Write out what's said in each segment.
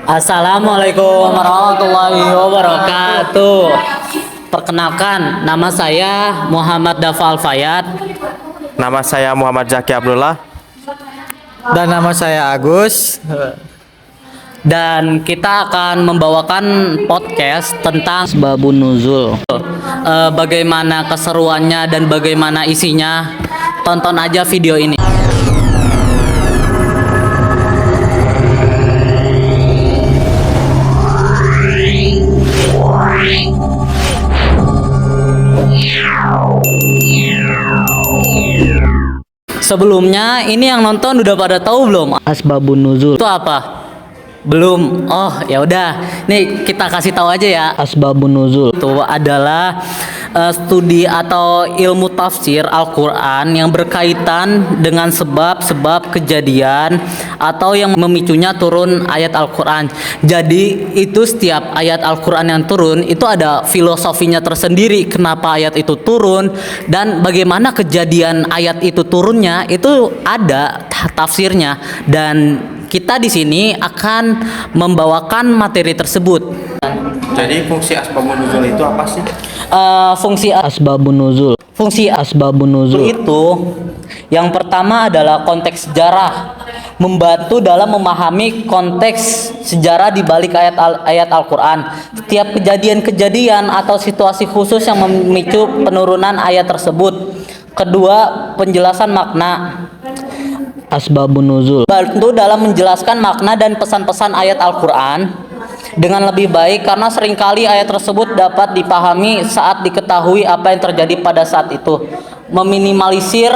Assalamualaikum warahmatullahi wabarakatuh. Perkenalkan, nama saya Muhammad Dafa Al-Fayad. Nama saya Muhammad Zaki Abdullah. Dan nama saya Agus. Dan kita akan membawakan podcast tentang Asbabun Nuzul. Bagaimana keseruannya dan bagaimana isinya, tonton aja video ini. Sebelumnya, ini yang nonton udah pada tahu belum Asbabun Nuzul itu apa? Belum? Oh, ya udah. Nih kita kasih tahu aja ya. Asbabun Nuzul itu adalah studi atau ilmu tafsir Al-Qur'an yang berkaitan dengan sebab-sebab kejadian atau yang memicunya turun ayat Al-Qur'an. Jadi, itu setiap ayat Al-Qur'an yang turun itu ada filosofinya tersendiri kenapa ayat itu turun dan bagaimana kejadian ayat itu turunnya itu ada tafsirnya, dan kita di sini akan membawakan materi tersebut. Jadi fungsi asbabun nuzul itu apa sih? Fungsi Asbabun Nuzul. Fungsi Asbabun Nuzul itu yang pertama adalah konteks sejarah, membantu dalam memahami konteks sejarah di balik ayat Al-Qur'an. Setiap kejadian-kejadian atau situasi khusus yang memicu penurunan ayat tersebut. Kedua, penjelasan makna. Asbabun Nuzul bantu dalam menjelaskan makna dan pesan-pesan ayat Al-Qur'an dengan lebih baik karena seringkali ayat tersebut dapat dipahami saat diketahui apa yang terjadi pada saat itu. Meminimalisir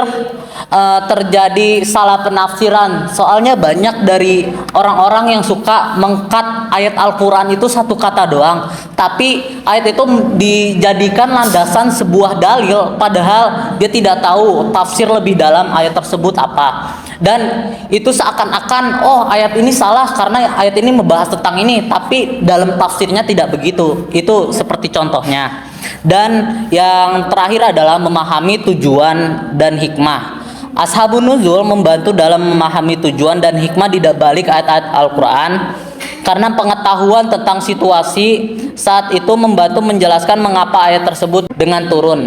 terjadi salah penafsiran, soalnya banyak dari orang-orang yang suka mengkat ayat Al-Qur'an itu satu kata doang, tapi ayat itu dijadikan landasan sebuah dalil padahal dia tidak tahu tafsir lebih dalam ayat tersebut apa. Dan itu seakan-akan ayat ini salah karena ayat ini membahas tentang ini, tapi dalam tafsirnya tidak begitu. Itu seperti contohnya. Dan yang terakhir adalah memahami tujuan dan hikmah. Ashabun Nuzul membantu dalam memahami tujuan dan hikmah di balik ayat-ayat Al-Qur'an karena pengetahuan tentang situasi saat itu membantu menjelaskan mengapa ayat tersebut dengan turun.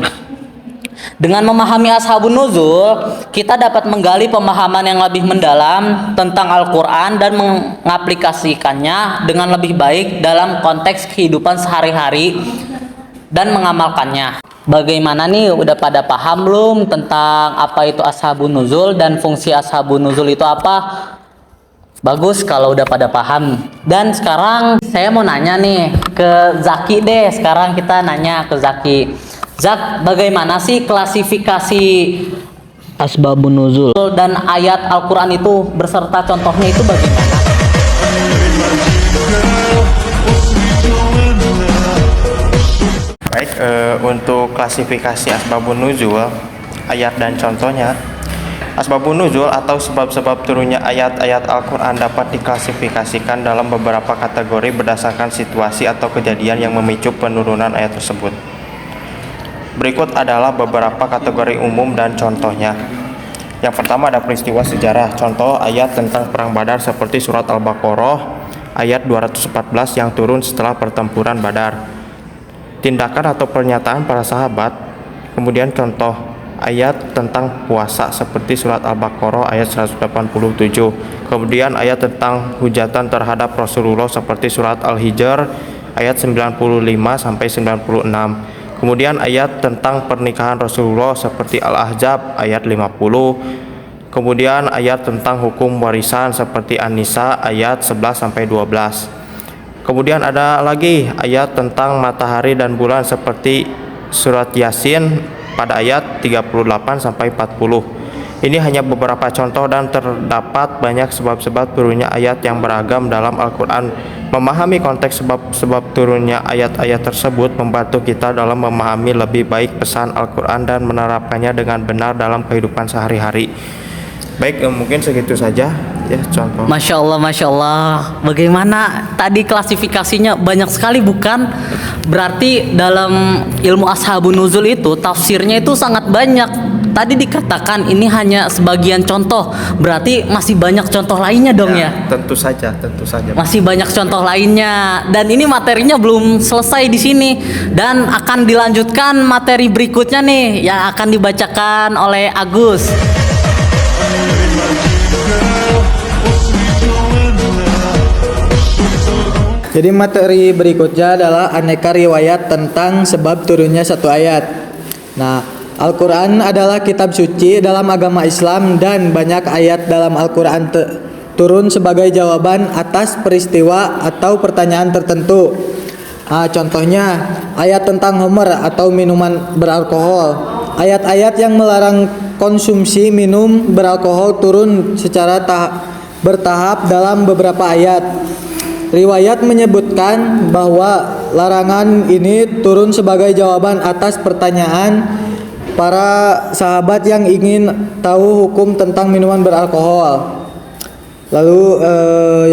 Dengan memahami Ashabun Nuzul, kita dapat menggali pemahaman yang lebih mendalam tentang Al-Qur'an dan mengaplikasikannya dengan lebih baik dalam konteks kehidupan sehari-hari dan mengamalkannya. Bagaimana nih, udah pada paham belum tentang apa itu Ashabun Nuzul dan fungsi Ashabun Nuzul itu apa? Bagus kalau udah pada paham. Dan sekarang saya mau nanya nih ke Zaki deh. Sekarang kita nanya ke Zaki. Zak, bagaimana sih klasifikasi Asbabun Nuzul dan ayat Al-Qur'an itu berserta contohnya itu bagaimana? Baik, untuk klasifikasi asbabun nuzul, ayat dan contohnya. Asbabun nuzul atau sebab-sebab turunnya ayat-ayat Al-Qur'an dapat diklasifikasikan dalam beberapa kategori berdasarkan situasi atau kejadian yang memicu penurunan ayat tersebut. Berikut adalah beberapa kategori umum dan contohnya. Yang pertama ada peristiwa sejarah. Contoh ayat tentang perang Badar seperti surat Al-Baqarah ayat 214 yang turun setelah pertempuran Badar. Tindakan atau pernyataan para sahabat. Kemudian contoh ayat tentang puasa seperti surat Al-Baqarah ayat 187. Kemudian ayat tentang hujatan terhadap Rasulullah seperti surat Al-Hijr ayat 95 sampai 96. Kemudian ayat tentang pernikahan Rasulullah seperti Al-Ahzab ayat 50. Kemudian ayat tentang hukum warisan seperti An-Nisa ayat 11 sampai 12. Kemudian ada lagi ayat tentang matahari dan bulan seperti surat Yasin pada ayat 38 sampai 40. Ini hanya beberapa contoh dan terdapat banyak sebab-sebab turunnya ayat yang beragam dalam Al-Qur'an. Memahami konteks sebab-sebab turunnya ayat-ayat tersebut membantu kita dalam memahami lebih baik pesan Al-Qur'an dan menerapkannya dengan benar dalam kehidupan sehari-hari. Baik, mungkin segitu saja ya contoh. Masya Allah, Masya Allah. Bagaimana tadi klasifikasinya banyak sekali bukan? Berarti dalam ilmu Ashabun Nuzul itu tafsirnya itu sangat banyak. tadi dikatakan ini hanya sebagian contoh, berarti masih banyak contoh lainnya dong ya? Tentu saja, tentu saja. Masih banyak contoh lainnya, dan ini materinya belum selesai di sini, dan akan dilanjutkan materi berikutnya nih yang akan dibacakan oleh Agus. Jadi materi berikutnya adalah aneka riwayat tentang sebab turunnya satu ayat. Nah, Al-Quran adalah kitab suci dalam agama Islam dan banyak ayat dalam Al-Quran turun sebagai jawaban atas peristiwa atau pertanyaan tertentu. Contohnya ayat tentang homer atau minuman beralkohol. Ayat-ayat yang melarang konsumsi minum beralkohol turun secara bertahap dalam beberapa ayat. Riwayat menyebutkan bahwa larangan ini turun sebagai jawaban atas pertanyaan para sahabat yang ingin tahu hukum tentang minuman beralkohol. Lalu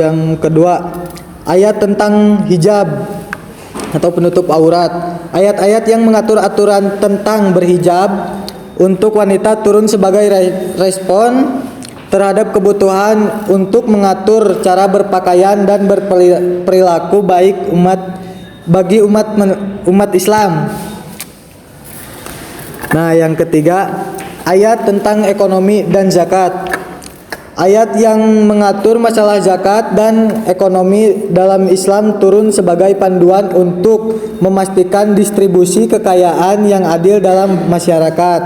yang kedua, ayat tentang hijab atau penutup aurat. Ayat-ayat yang mengatur aturan tentang berhijab untuk wanita turun sebagai respon terhadap kebutuhan untuk mengatur cara berpakaian dan berperilaku baik bagi umat Islam. Nah, yang ketiga, ayat tentang ekonomi dan zakat. Ayat yang mengatur masalah zakat dan ekonomi dalam Islam turun sebagai panduan untuk memastikan distribusi kekayaan yang adil dalam masyarakat.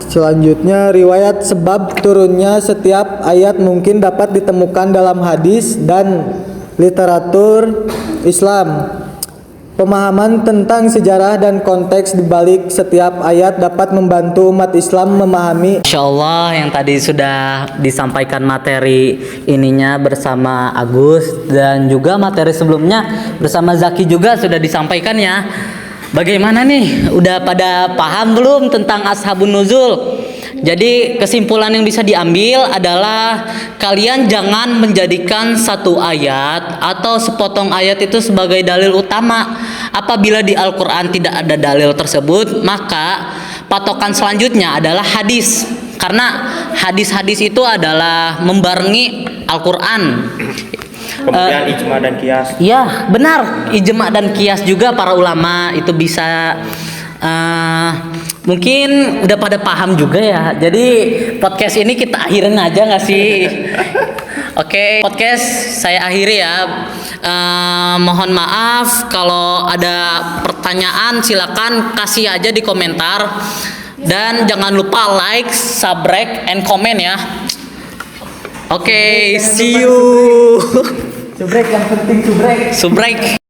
Selanjutnya, riwayat sebab turunnya setiap ayat mungkin dapat ditemukan dalam hadis dan literatur Islam. Pemahaman tentang sejarah dan konteks di balik setiap ayat dapat membantu umat Islam memahami. Insya Allah yang tadi sudah disampaikan materi ininya bersama Agus, dan juga materi sebelumnya bersama Zaki juga sudah disampaikan ya. Bagaimana nih? Udah pada paham belum tentang Ashabun Nuzul? Jadi kesimpulan yang bisa diambil adalah kalian jangan menjadikan satu ayat atau sepotong ayat itu sebagai dalil utama. Apabila di Al-Quran tidak ada dalil tersebut, maka patokan selanjutnya adalah hadis. Karena hadis-hadis itu adalah membarengi Al-Quran. Kemudian ijma dan kias. Ya benar, ijma dan kias juga para ulama itu bisa. Mungkin udah pada paham juga ya. Jadi podcast ini kita akhirin aja nggak sih? Oke, podcast saya akhiri ya. Mohon maaf kalau ada pertanyaan, silakan kasih aja di komentar, dan jangan lupa like, subscribe, and comment ya. Oke, see you. Subrek yang penting subrek. Subrek.